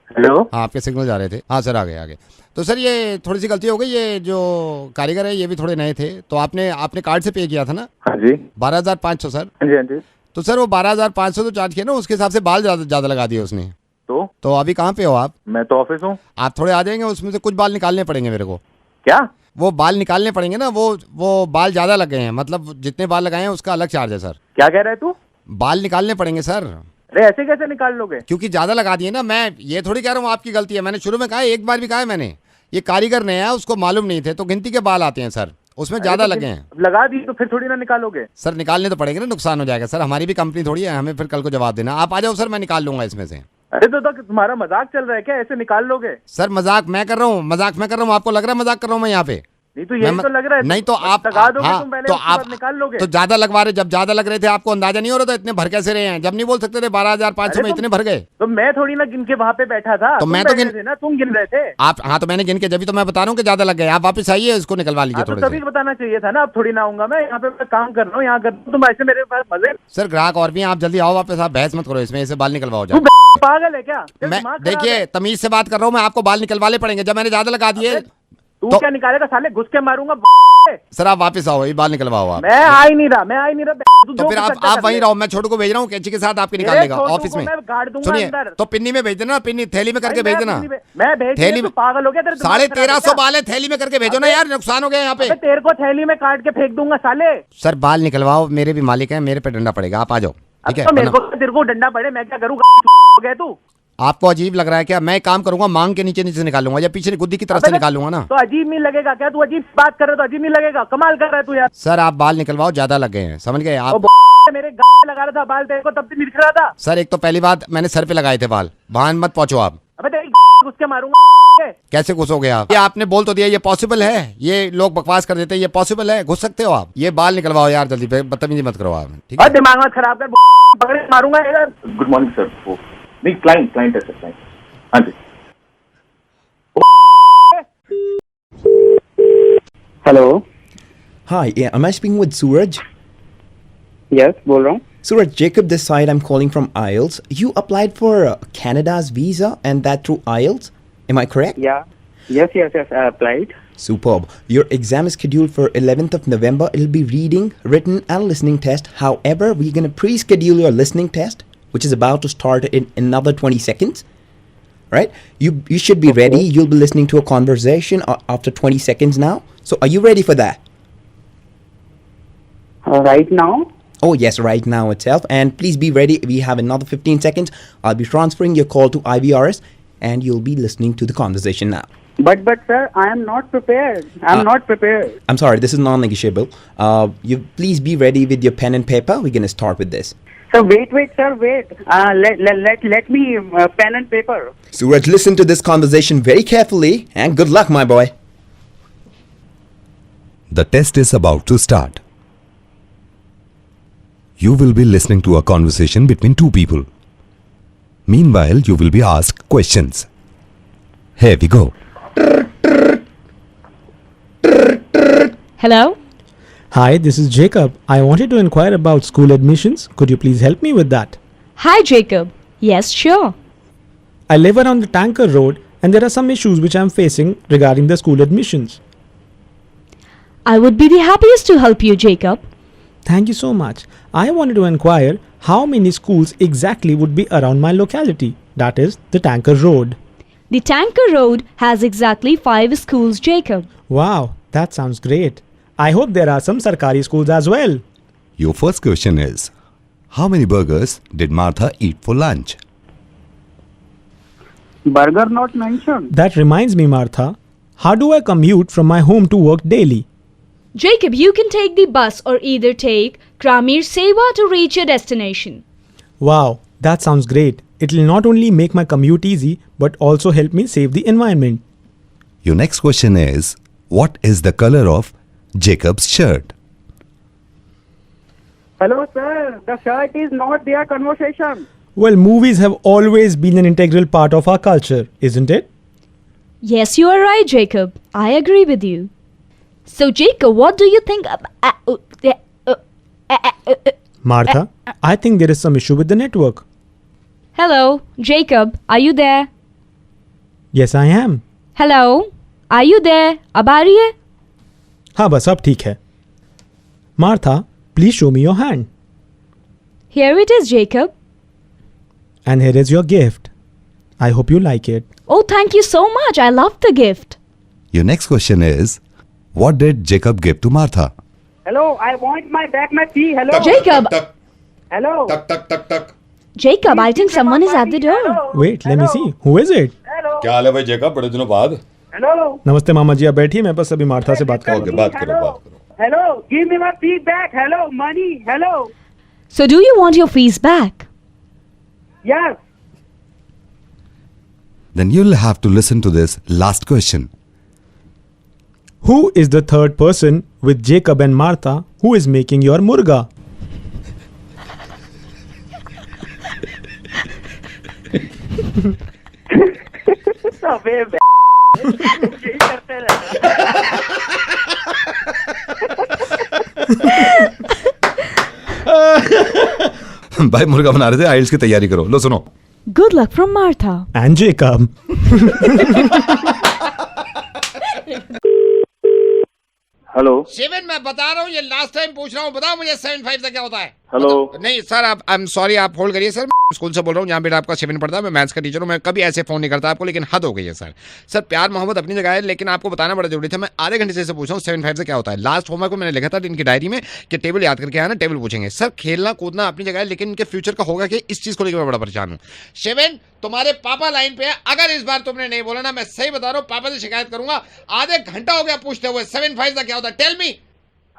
हाँ, आपके सिग्नल जा रहे थे. हाँ सर, आगे. तो सर ये थोड़ी सी गलती हो गई. ये जो कारीगर है ये भी थोड़े नए थे, तो आपने कार्ड से पे किया था ना? हाँ जी. 12,500 सर. हाँ जी. तो सर वो 12,500 तो चार्ज किया ना, उसके हिसाब से बाल ज्यादा लगा दिए उसने. तो अभी कहाँ पे हो आप? मैं तो ऑफिस हूँ. आप थोड़े आ जाएंगे, उसमें से कुछ बाल निकालने पड़ेंगे मेरे को. क्या? वो बाल निकालने पड़ेंगे ना, वो बाल ज्यादा लग गए हैं. मतलब जितने बाल लगाए हैं उसका अलग चार्ज है सर. क्या कह रहा है तू? बाल निकालने पड़ेंगे सर. अरे ऐसे कैसे निकाल लोगे? क्योंकि ज्यादा लगा दिए ना. मैं ये थोड़ी कह रहा हूँ आपकी गलती है. मैंने शुरू में कहा, एक बार भी कहा है मैंने, ये कारीगर नया है, उसको मालूम नहीं थे, तो गिनती के बाल आते हैं सर, उसमें ज्यादा लगे हैं. लगा दी तो फिर थोड़ी ना निकालोगे? सर निकालने तो पड़ेंगे ना, नुकसान हो जाएगा सर. हमारी भी कंपनी थोड़ी है, हमें फिर कल को जवाब देना. आप आ जाओ सर, मैं निकाल लूंगा इसमें से. अरे तो तुम्हारा मजाक चल रहा है क्या? ऐसे निकाल लोगे? सर मजाक मैं कर रहा हूँ. आपको लग रहा है मजाक कर रहा हूँ मैं यहाँ पे? नहीं तो यही तो लग रहा है. नहीं तो आप लगा दोगे हाँ, तुम पहले, तो उसके आप बाद निकाल लोगे. तो ज्यादा लगवा रहे. जब ज्यादा लग रहे थे आपको अंदाजा नहीं हो रहा था इतने भर कैसे रहे हैं? जब नहीं बोल सकते थे 12,500 में इतने भर गए. तो मैं थोड़ी ना गिन के वहाँ पे बैठा था. तो मैं तो तुम गिन रहे थे. आप हाँ, तो मैंने गिन के, जब तो मैं बता रहा हूँ कि ज्यादा लग गए. आप वापस आइए, इसको निकलवा लीजिए थोड़े. तभी बताना चाहिए था ना. अब थोड़ी ना आऊंगा मैं. यहाँ पे मैं काम कर रहा हूँ, यहाँ कर रहा हूँ. तुम ऐसे मेरे पास मजे. सर ग्राहक और भी हैं, आप जल्दी आओ वापस. आप बहस मत करो इसमें, इसे बाल निकलवाओ जाओ. पागल है क्या? मैं देखिए तमीज से बात कर रहा हूँ मैं. आपको बाल निकलवाने पड़ेंगे. जब मैंने ज्यादा लगा दिए तू क्या निकालेगा? साले घुस के मारूंगा. सर आप वापस आओ, ये बाल निकलवाओ आप. मैं आ ही नहीं रहा. तो फिर आप वहीं रहो. मैं छोटू को भेज रहा हूँ, कैंची के साथ आपके निकाल लेगा ऑफिस में. सुनिए, तो पिन्नी में भेज देना. पिन्नी थैली में करके भेज देना. मैं भेज थैली में. पागल हो गया? 1350 बाल है, थैली में करके भेजो ना यार. नुकसान हो गया यहाँ पे. तेरे को थैली में काट के फेंक दूंगा साले. सर बाल निकलवाओ, मेरे भी मालिक हैं, मेरे पे डंडा पड़ेगा. आप आ जाओ, ठीक है? तेरे को डंडा पड़े, मैं क्या करूँ? हो गया तू. आपको अजीब लग रहा है क्या? मैं काम करूंगा, मांग के नीचे निकालूंगा या पीछे गुद्दी की तरफ से निकालूंगा ना. तो अजीब नहीं लगेगा क्या? तू अजीब बात कर रहा है तो अजीब नहीं लगेगा? कमाल कर रहा है तू यार. सर आप बाल निकलवाओ, ज्यादा लग गए हैं, समझ गए आप? मेरे लगा रहा था बाल, तेरे को तब से दिख रहा था. सर एक तो पहली बात, मैंने सर पे लगाए थे बाल. वहां मत पहुंचो आप. अबे तेरी घुस के मारूंगा. कैसे घुसोगे आप? ये आपने बोल तो दिया, ये पॉसिबल है? ये लोग बकवास कर देते हैं, ये पॉसिबल है? घुस सकते हो आप? ये बाल निकलवाओ यार जल्दी, बदतमीजी मत करो आप, ठीक है? दिमाग मत खराब कर, पकड़ के मारूंगा यार. Good morning sir. नहीं, क्लाइंट है सर, क्लाइंट. हाँ जी. Hello. Hi, yeah, am I speaking with Suraj? Yes, बोल रहा हूँ. Suraj, Jacob this side. I'm calling from IELTS. You applied for Canada's visa and that through IELTS. Am I correct? Yeah. Yes. I applied. Superb. Your exam is scheduled for 11th of November. It'll be reading, written, and listening test. However, we're gonna pre-schedule your listening test, which is about to start in another 20 seconds. Right? You should be ready. You'll be listening to a conversation after 20 seconds now. So, are you ready for that? Right now? Oh, yes, right now itself. And please be ready. We have another 15 seconds. I'll be transferring your call to IVRS and you'll be listening to the conversation now. But sir, I am not prepared. I'm not prepared. I'm sorry, this is non-negotiable. You please be ready with your pen and paper. We're going to start with this. So wait, sir, wait. Let me pen and paper. Suraj, listen to this conversation very carefully and good luck, my boy. The test is about to start. You will be listening to a conversation between two people. Meanwhile, you will be asked questions. Here we go. Hello? Hi, this is Jacob. I wanted to inquire about school admissions. Could you please help me with that? Hi, Jacob. Yes, sure. I live around the Tanker Road and there are some issues which I am facing regarding the school admissions. I would be the happiest to help you, Jacob. Thank you so much. I wanted to inquire how many schools exactly would be around my locality, that is, the Tanker Road. The Tanker Road has exactly 5 schools, Jacob. Wow, that sounds great. I hope there are some Sarkari schools as well. Your first question is, how many burgers did Martha eat for lunch? Burger not mentioned. That reminds me, Martha. How do I commute from my home to work daily? Jacob, you can take the bus or either take Kramir Seva to reach your destination. Wow, that sounds great. It will not only make my commute easy, but also help me save the environment. Your next question is, what is the color of Jacob's shirt? Hello, sir. The shirt is not their conversation. Well, movies have always been an integral part of our culture, isn't it? Yes, you are right, Jacob. I agree with you. So, Jacob, what do you think Martha, I think there is some issue with the network. Hello, Jacob, are you there? Yes, I am. Hello, are you there? अब आ रही है? हाँ बस अब ठीक है. Martha, please show me your hand. Here it is, Jacob. And here is your gift. I hope you like it. Oh, thank you so much. I love the gift. Your next question is, what did Jacob give to Martha? Hello, I want my fee. Hello. Jacob. Hello. Jacob, I think someone is at the door. Wait, let me see. Who is it? क्या हाल है भाई Jacob, बड़े दिनों बाद. Hello. नमस्ते मामा जी, आप बैठिए, मैं बस अभी मार्था से बात कर रहा हूँ. बात करो. Hello, give me my fee back. Hello, money. Hello. So, do you want your fees back? Yes. Then you'll have to listen to this last question. Who is the third person with Jacob and Martha who is making your murga? भाई मुर्गा बना रहे थे, आइल्स की तैयारी करो. लो सुनो. Good luck from Martha. And Jacob. Hello Shivan, मैं बता रहा हूँ, ये लास्ट टाइम पूछ रहा हूँ, बताओ मुझे 7-5 से क्या होता है. हेलो. नहीं सर, आप आई एम सॉरी, आप होल्ड करिए सर. स्कूल से बोल रहा हूँ जहाँ बेटा आपका 7 पढ़ता है. मैं मैथ्स का टीचर हूँ. मैं कभी ऐसे फोन नहीं करता आपको, लेकिन हद हो गई है सर. सर प्यार मोहब्बत अपनी जगह है, लेकिन आपको बताना बड़ा जरूरी था. मैं आधे घंटे से पूछ रहा हूँ 7-5 से क्या होता है. लास्ट होमवर्क को मैंने लिखा था इनकी डायरी में कि टेबल याद करके आना, टेबल पूछेंगे. सर खेलना कूदना अपनी जगह है, लेकिन इनके फ्यूचर का होगा कि इस चीज को लेकर मैं बड़ा परेशान हूँ. शिवन, तुम्हारे पापा लाइन पे है. अगर इस बार तुमने नहीं बोला ना, मैं सही बता रहा हूँ, पापा से शिकायत करूंगा. आधे घंटा हो गया पूछते हुए 7-5 का क्या होता है. Tell me.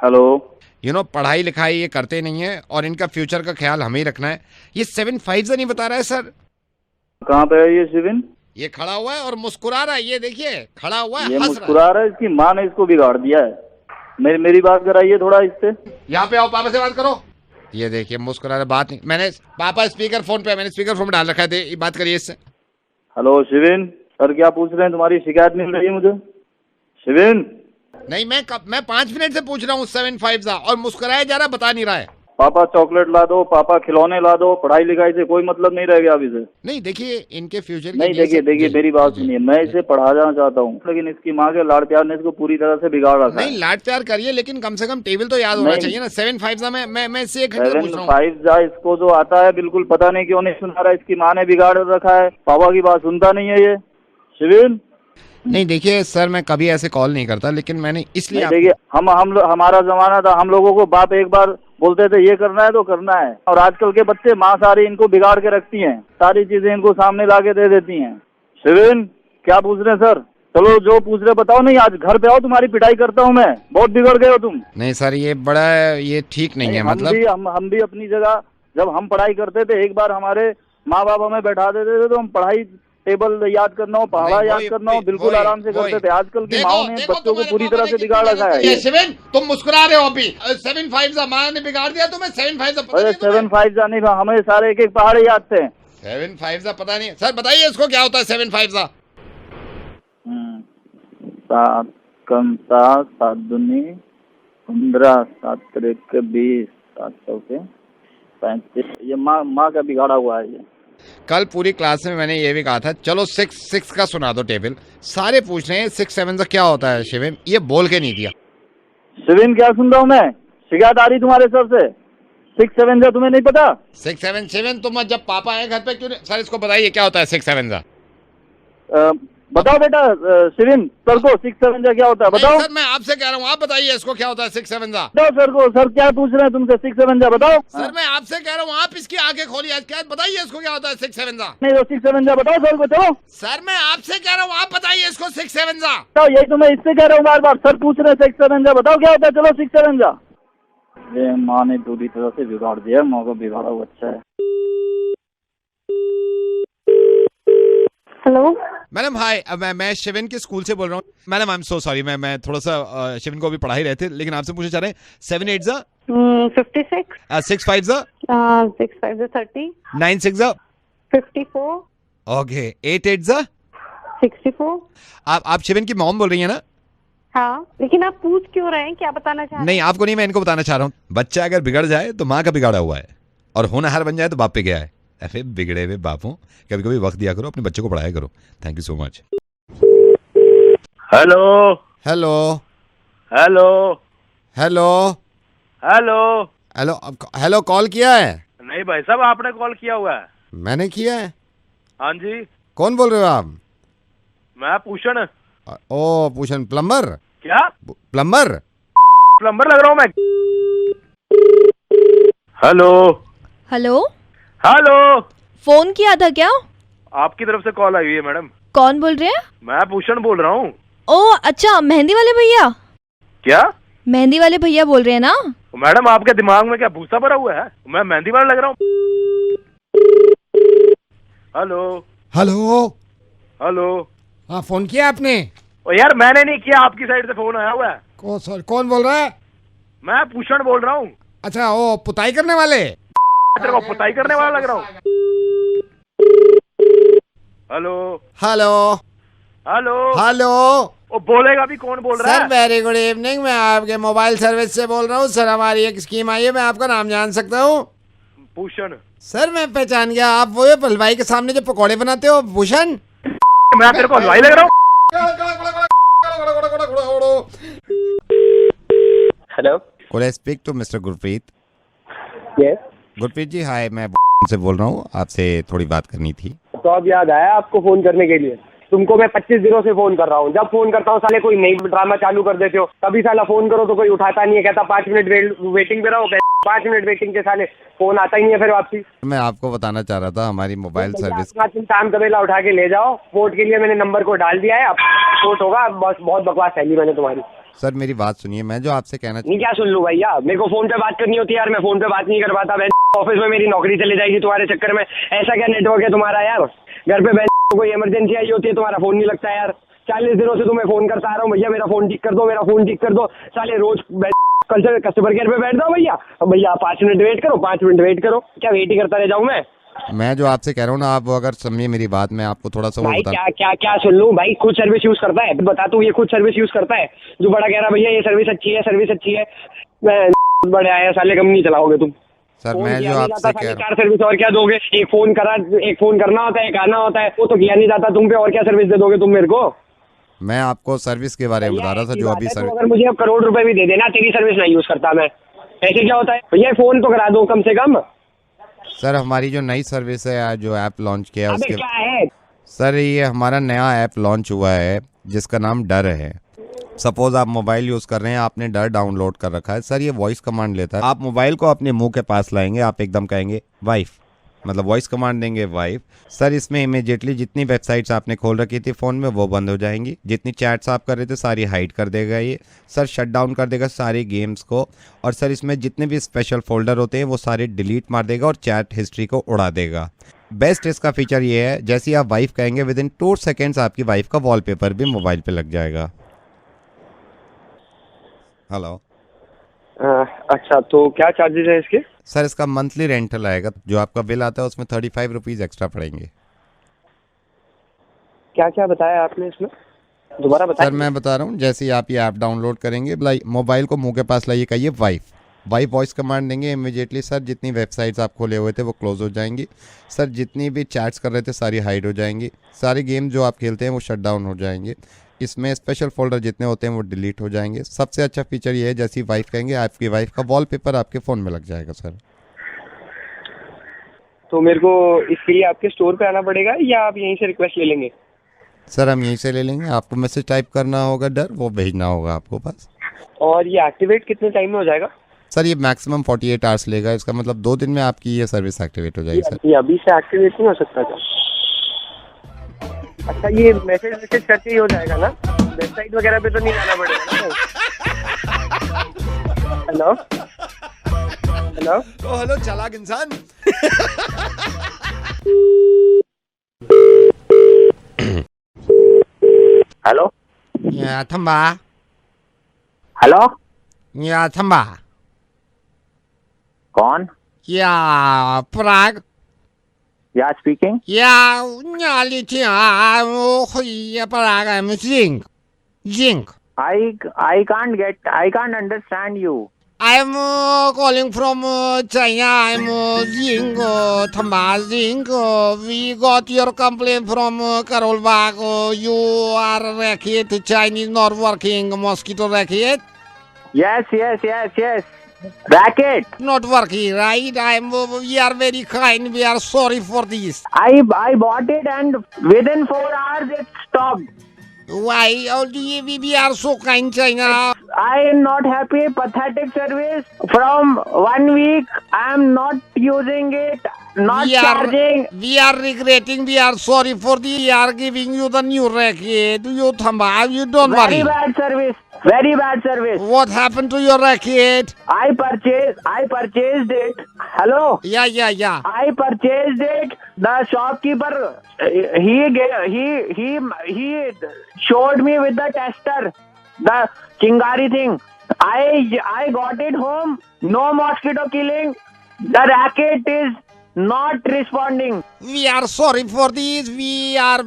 हेलो. पढ़ाई लिखाई ये करते नहीं है और इनका फ्यूचर का ख्याल हमें ही रखना है. ये 7-5 से नहीं बता रहा है सर. कहाँ पे है ये शिविन? ये खड़ा हुआ है और मुस्कुरा रहा है. ये देखिए खड़ा हुआ है, ये हंस मुस्कुरा रहा है. इसकी माँ ने इसको बिगाड़ दिया है. मेरी बात कराइए थोड़ा इससे. यहाँ पे आओ, पापा से बात करो. ये देखिए मुस्कुरा रहा. बात नहीं. मैंने पापा स्पीकर फोन पे, मैंने स्पीकर फोन पे डाल रखा है. बात करिए इससे. हेलो शिविन, सर क्या पूछ रहे हैं? तुम्हारी शिकायत मिल रही है मुझे. शिविन. नहीं, मैं 5 मिनट से पूछ रहा हूँ 7-5 सा, और मुस्कुराया जा रहा, बता नहीं रहा है. पापा चॉकलेट ला दो, पापा खिलौने ला दो. पढ़ाई लिखाई से कोई मतलब नहीं रह गया अभी से. नहीं देखिए इनके फ्यूचर नहीं, देखिए मेरी बात सुनिए. मैं इसे पढ़ाना चाहता हूँ, लेकिन इसकी माँ के लाड़ प्यार ने इसको पूरी तरह से बिगाड़ रखा है. नहीं, लाड़ प्यार करिए, लेकिन कम से कम टेबल तो याद होना चाहिए ना. 7-5 सा मैं इससे 1 घंटे पूछ रहा हूँ. 7-5 जा इसको जो आता है बिल्कुल पता नहीं क्यों नहीं सुना रहा. इसकी माँ ने बिगाड़ रखा है. पापा की बात सुनता नहीं है ये शिविन. नहीं देखिए सर, मैं कभी ऐसे कॉल नहीं करता, लेकिन मैंने इसलिए देखिए हमारा जमाना था, हम लोगों को बाप एक बार बोलते थे ये करना है तो करना है, और आजकल के बच्चे माँ सारी इनको बिगाड़ के रखती हैं, सारी चीजें इनको सामने ला के दे देती हैं। शिविन क्या पूछ रहे हैं सर? चलो जो पूछ रहे बताओ, नहीं आज घर पे आओ, तुम्हारी पिटाई करता हूँ मैं, बहुत बिगड़ गए हो तुम। नहीं सर, ये ठीक नहीं है। मतलब हम भी अपनी जगह, जब हम पढ़ाई करते थे एक बार हमारे माँ बाप हमें बैठा देते थे तो हम पढ़ाई टेबल याद करना हो, पहाड़ा याद करना हो, बिल्कुल आराम से करते थे। आजकल की माओ ने बच्चों को पूरी तरह से बिगाड़ रखा है। शिवेन, तुम मुस्कुरा रहे हो अभी। 7-5 माँ ने बिगाड़ दिया तुम्हें। 7-5 अरे 7-5 नहीं, हमें सारे एक एक पहाड़े याद थे। 7-5 पता नहीं सर, बताइए इसको क्या होता है 7-5? 7 कम 7, 7 दूनी 15, 7 त्रिक 20, 7 चौके 35। ये माँ का बिगाड़ा हुआ है ये। कल पूरी क्लास में मैंने ये भी कहा था, चलो 6 का सुना दो टेबल। सारे पूछ रहे हैं 6-7 क्या होता है शिवेन, ये बोल के नहीं दिया। शिवेन क्या सुन रहा हूँ मैं? शिकायत आ रही तुम्हारे सर से। 6-7 तुम्हें नहीं पता? 6-7 तुम जब पापा आए घर पे क्यों नहीं? सर इसको बताइए क्या होता है 6-7? बताओ बेटा शिविन, सर को 6-7 क्या होता है बताओ। सर मैं आपसे कह रहा हूँ, आप बताइए इसको क्या होता है 6-7? बताओ सर को, सर क्या पूछ रहे हैं तुमसे 6-7 बताओ। सर मैं आपसे कह रहा हूँ, आप इसकी आंखें खोलिए, क्या बताइए इसको क्या होता है 6-7? नहीं तो 6-7 बताओ सर को। चलो सर मैं आपसे कह रहा हूँ, आप बताइए इसको 6-7। तो यही तो मैं इससे कह रहा हूँ बार बार, सर पूछ रहे हैं 6-7 बताओ क्या होता है। चलो 6-7 ये माँ ने पूरी तरह से बिगाड़ दिया, माँ को बिगाड़ा हुआ अच्छा है। हेलो मैडम हाय, मैं शिविन के स्कूल से बोल रहा हूँ। Madam I am so sorry, मैं थोड़ा सा शिविन को अभी पढ़ा ही रहे थे, लेकिन आपसे पूछना चाह रहे हैं 7-8 56 6-5 6-5 30 9-6 54 ओके 8-8 64। आप शिविन की मॉम बोल रही है ना? हाँ, लेकिन आप पूछ क्यों रहे हैं, क्या बताना चाह रहे हैं? नहीं आपको नहीं, मैं इनको बताना चाह रहा हूँ। बच्चा अगर बिगड़ जाए तो माँ का बिगाड़ा हुआ है, और होनहार बन जाए तो बाप पे गया है। ऐसे बिगड़े हुए बापों कभी कभी वक्त दिया करो, अपने बच्चे को पढ़ाया करो। Thank you so much. Hello hello hello hello hello hello hello, call किया है? नहीं भाई साहब, आपने कॉल किया हुआ है। मैंने किया है? हाँ जी। कौन बोल रहे हो आप? मैं पूषण। ओ पूषण, प्लम्बर? क्या प्लम्बर लग रहा हूँ मैं? हेलो हेलो हेलो, फोन किया था क्या? आपकी तरफ से कॉल आई हुई है मैडम। कौन बोल रहे हैं? मैं भूषण बोल रहा हूँ। ओ अच्छा, मेहंदी वाले भैया? क्या मेहंदी वाले भैया बोल रहे हैं ना? मैडम आपके दिमाग में क्या भूसा भरा हुआ है? मैं मेहंदी वाला लग रहा हूँ? Hello hello hello. हाँ फोन किया आपने? ओ यार मैंने नहीं किया, आपकी साइड से फोन आया हुआ है। कौन बोल रहा है? मैं भूषण बोल रहा हूँ। अच्छा, वो पुताई करने वाले? तेरे को पुताई करने वाला लग रहा हूँ। Hello hello hello hello. ओ बोलेगा भी कौन बोल रहा है? सर वेरी गुड इवनिंग, मैं आपके मोबाइल सर्विस से बोल रहा हूँ। सर हमारी एक स्कीम आई है, मैं आपका नाम जान सकता हूँ? भूषण। सर मैं पहचान गया, आप वो हलवाई के सामने जो पकौड़े बनाते हो, भूषण? मैं तेरे को हलवाई लग रहा हूँ? Hello, Could I speak to Mr. Gurpreet? Yes. Gurpreet ji hi, मैं से बोल रहा हूँ, आपसे थोड़ी बात करनी थी। तो अब याद आया आपको फोन करने के लिए? तुमको मैं 25 दिनों से फोन कर रहा हूँ। जब फोन करता हूँ साले कोई नई ड्रामा चालू कर देते हो। कभी साला फोन करो तो कोई उठाता नहीं है, कहता 5 मिनट वेटिंग पे रहो। 5 मिनट वेटिंग के साले फोन आता ही नहीं है फिर वापसी। मैं आपको बताना चाह रहा था हमारी मोबाइल सर्विस। तुम काम करेला उठा के ले जाओ। वोट के लिए मैंने नंबर को डाल दिया है, अब वोट होगा। बस बहुत बकवास फैली मैंने तुम्हारी। सर मेरी बात सुनिए, मैं जो आपसे कहना नहीं क्या सुन लूं भैया, मेरे को फोन पे बात करनी होती है यार, मैं फोन पे बात नहीं कर पाता। ऑफिस में मेरी नौकरी चली जाएगी तुम्हारे चक्कर में। ऐसा क्या नेटवर्क है तुम्हारा यार? घर पे कोई इमरजेंसी आई होती है, तुम्हारा फोन नहीं लगता यार। 40 दिनों से तुम्हें फोन करता आ रहा हूँ, भैया मेरा फोन ठीक कर दो, मेरा फोन ठीक कर दो। साले रोज कल से कस्टमर केयर पे बैठ जाओ भैया। भैया 5 मिनट वेट करो, 5 मिनट वेट करो। क्या वेट ही करता रह जाऊँ मैं जो आपसे कह रहा हूँ ना, आप अगर समझिए मेरी बात, मैं आपको थोड़ा सा वो भाई। बता। क्या सुन लूं भाई? खुद सर्विस यूज करता है, बता तू। ये खुद सर्विस यूज करता है, जो बड़ा कह रहा भैया ये सर्विस अच्छी है, सर्विस अच्छी है। मैं बड़े आया साले, कम नहीं चलाओगे तुम। सर मैं जो आपसे कह रहा हूँ, 4 सर्विस और क्या दोगे? एक फोन करना होता है, एक आना होता है, वो तो किया नहीं जाता तुम पे। और क्या सर्विस दे दोगे तुम मेरे को? मैं आपको सर्विस के बारे में बता रहा था जो अभी सर्विस। अगर मुझे करोड़ रुपए भी दे देना, तेरी सर्विस नहीं यूज करता मैं। ऐसे क्या होता है भैया? फोन तो करा दो कम से कम। सर हमारी जो नई सर्विस है, जो ऐप लॉन्च किया है उसके। क्या है सर ये हमारा नया ऐप लॉन्च हुआ है, जिसका नाम डर है। सपोज आप मोबाइल यूज़ कर रहे हैं, आपने डर डाउनलोड कर रखा है। सर ये वॉइस कमांड लेता है। आप मोबाइल को अपने मुंह के पास लाएंगे, आप एकदम कहेंगे वाइफ, मतलब वॉइस कमांड देंगे वाइफ। सर इसमें इमीडिएटली जितनी वेबसाइट्स आपने खोल रखी थी फ़ोन में वो बंद हो जाएंगी, जितनी चैट्स आप कर रहे थे सारी हाइड कर देगा ये। सर शट डाउन कर देगा सारी गेम्स को। और सर इसमें जितने भी स्पेशल फोल्डर होते हैं वो सारे डिलीट मार देगा और चैट हिस्ट्री को उड़ा देगा। बेस्ट इसका फीचर ये है, जैसे ही आप वाइफ कहेंगे विद इन 2 सेकेंड्स आपकी वाइफ का वॉलपेपर भी मोबाइल पे लग जाएगा। हेलो। अच्छा, तो क्या चार्जेस है इसके? सर इसका मंथली रेंटल आएगा, जो आपका बिल आता है उसमें 35 रुपीज़ एक्स्ट्रा पड़ेंगे। क्या क्या बताया आपने इसमें, दोबारा बताइए। सर मैं बता रहा हूँ, जैसे ही आप ये ऐप डाउनलोड करेंगे, मोबाइल को मुंह के पास लाइए, कहिए वाइफ, वाइफ वॉइस कमांड देंगे, इमीडिएटली सर जितनी वेबसाइट्स आप खोले हुए थे वो क्लोज हो जाएंगी। सर जितनी भी चैट्स कर रहे थे सारी हाइड हो जाएंगी। सारी गेम जो आप खेलते हैं वो शट डाउन हो जाएंगे। इसमें स्पेशल फोल्डर जितने होते हैं वो डिलीट हो जाएंगे। सबसे अच्छा फीचर ये है, जैसी वाइफ कहेंगे आपकी वाइफ का वॉलपेपर आपके फ़ोन में लग जाएगा। सर तो मेरे को इसके लिए आपके स्टोर पे आना पड़ेगा या आप यहीं से रिक्वेस्ट ले लेंगे? सर हम यहीं से ले लेंगे, आपको मैसेज टाइप करना होगा डर, वो भेजना होगा आपको पास। और ये एक्टिवेट कितने टाइम में हो जाएगा? सर ये मैक्सिमम 48 आवर्स लेगा, इसका मतलब 2 दिन में आपकी ये सर्विस एक्टिवेट हो जाएगी। सर ये अभी से एक्टिवेट नहीं हो सकता क्या? अच्छा, ये मैसेज करके ही हो जाएगा ना, वेबसाइट वगैरह पे तो नहीं जाना पड़ेगा ना? हेलो हेलो हेलो चालाक इंसान। हेलो या थंबा, हेलो, या थंबा, कौन? या पराग, या स्पीकिंग। या लिटिया या Parag, I am Zing. I can't understand you. I am calling from China. I am Zing, Thamba Zing. We got your complaint from Karol Bagh. You are racket, Chinese not working, mosquito racket. Yes. Racket. Not working, right? We are very kind. We are sorry for this. I bought it and within 4 hours it stopped. Why? We are so kind, China. I am not happy. Pathetic service. From 1 week, I am not using it. Not charging. We are regretting. We are sorry for the. We are giving you the new racket. You thamba. You don't worry. Very bad service. What happened to your racket? I purchased it. Hello. Yeah. I purchased it. The shopkeeper, he showed me with the tester, the chingari thing. I got it home. No mosquito killing. The racket is not responding. We are sorry for this. We are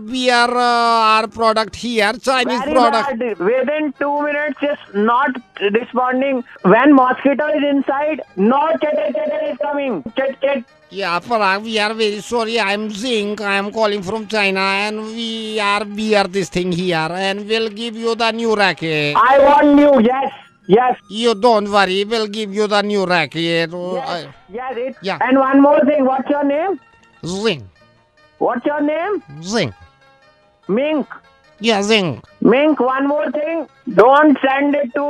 our product here, Chinese Very product. bad. Within 2 minutes, it's not responding. When mosquito is inside, no chatter is coming. Chat. Yeah, Parag, we are very sorry. I am Zing. I am calling from China, and we are this thing here, and we'll give you the new racket. I want new. Yes. You don't worry. We'll give you the new racket. Yeah. And one more thing. What's your name? Zing. What's your name? Zing. Mink. Yeah, Zing. Mink, one more thing. Don't send it to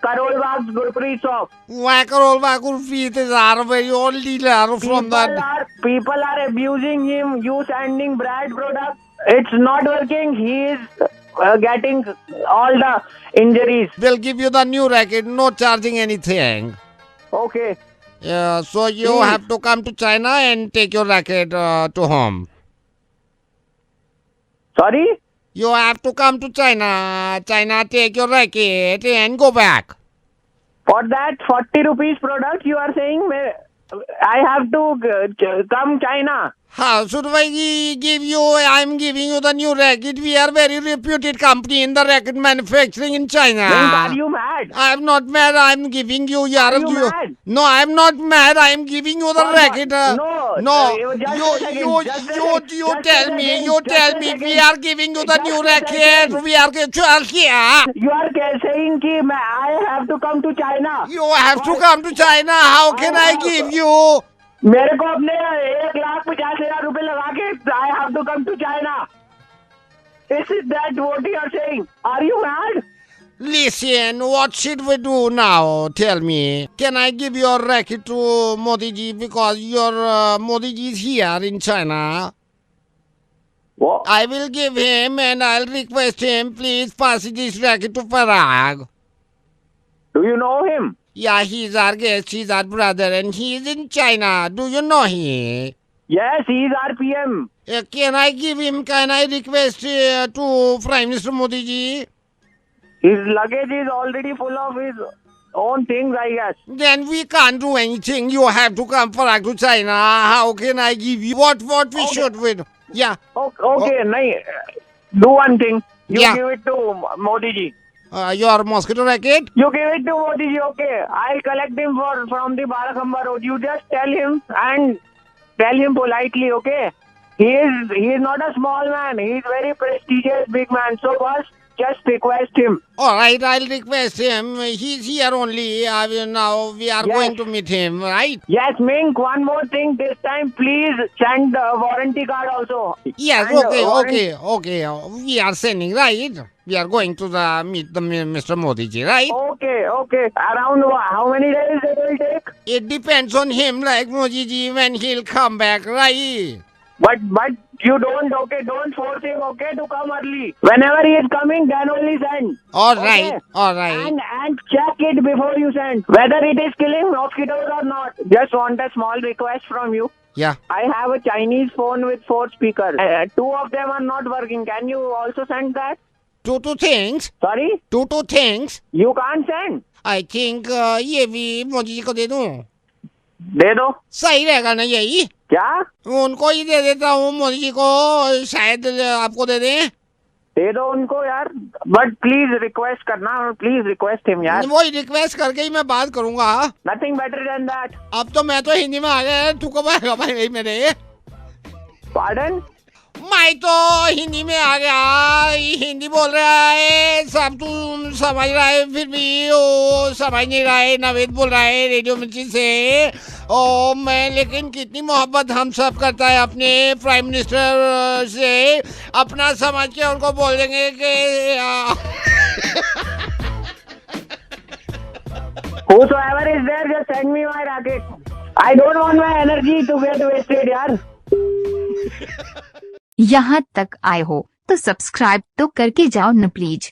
Karol Bagh's Gurpreet shop. Why Karol Bagh Gurpreet is our very old dealer from that. People are abusing him. You sending bad product. It's not working. He is getting all the injuries. We'll give you the new racket, no charging anything. Okay. Yeah, so you have to come to China and take your racket to home. Sorry? You have to come to China. China, take your racket and go back. For that 40 rupees product, you are saying I have to come China. How should I give you? I'm giving you the new racket. We are very reputed company in the racket manufacturing in China. Are you mad? I'm not mad. I'm giving you. Are you mad? No, I'm not mad. I'm giving you the racket. No. You tell me. You tell me. We are giving you the new racket. We are here. You are saying that I have to come to China. You have to come to China. How can I give you? मेरे को अपने 1,50,000 रुपए लगा के I have to come to China. Is it that what you are saying? Are you mad? Listen, what should we do now? Tell me. Can I give your racket to Modi ji because your Modi ji is here in China? What? I will give him and I'll request him, please pass this racket to Parag. Do you know him? Yeah, he's our guest, he's our brother, and he's in China. Do you know him? Yes, he is our PM. Can I request to Prime Minister Modi ji? His luggage is already full of his own things, I guess. Then we can't do anything. You have to come back to China. How can I give you what we should with? Yeah. Okay, nahi. Do one thing. You Yeah. give it to Modi ji. Your mosquito racket? You give it to Modi ji, okay. I'll collect him from the Barakhamba Road. You just tell him and tell him politely, okay? He is not a small man. He is very prestigious big man. So first, just request him. All right, I'll request him. He's here only. Now we are going to meet him, right? Yes, Mink, one more thing. This time, please send the warranty card also. Yes, And, okay. We are sending, right? We are going to meet the Mr. Modi ji, right? Okay. Around how many days it will take? It depends on him, like Modi ji, when he'll come back, right? But you don't force him, okay, to come early. Whenever he is coming, then only send. All Okay? right. And check it before you send. Whether it is killing mosquitoes or not. Just want a small request from you. Yeah. I have a Chinese phone with 4 speakers. 2 of them are not working. Can you also send that? Two things? Sorry? 2 things? You can't send. I think ये भी मोदी जी को दे दूं. दे दो. सही रहेगा ना यही? क्या? उनको ही दे देता हूँ मोदी जी को, शायद आपको दे दें. दे दो उनको यार. बट प्लीज रिक्वेस्ट करना. प्लीज रिक्वेस्ट हिम यार. वही रिक्वेस्ट करके ही मैं बात करूंगा. Nothing better than that. अब तो मैं तो हिंदी में आ गया. तू कब आएगा भाई मेरे? पार्डन? मैं तो हिंदी में आ गया. हिंदी बोल रहा है सब, तू समझ रहा है, फिर भी वो समझ नहीं रहा है. नवेद बोल रहा है रेडियो मिर्ची से. ओ मैं, लेकिन कितनी मोहब्बत हम सब करता है अपने प्राइम मिनिस्टर से. अपना समझ के उनको बोल देंगे कि Whosoever is there, just send me my racket. I don't want my energy to get wasted यार. यहाँ तक आए हो तो सब्सक्राइब तो करके जाओ न प्लीज.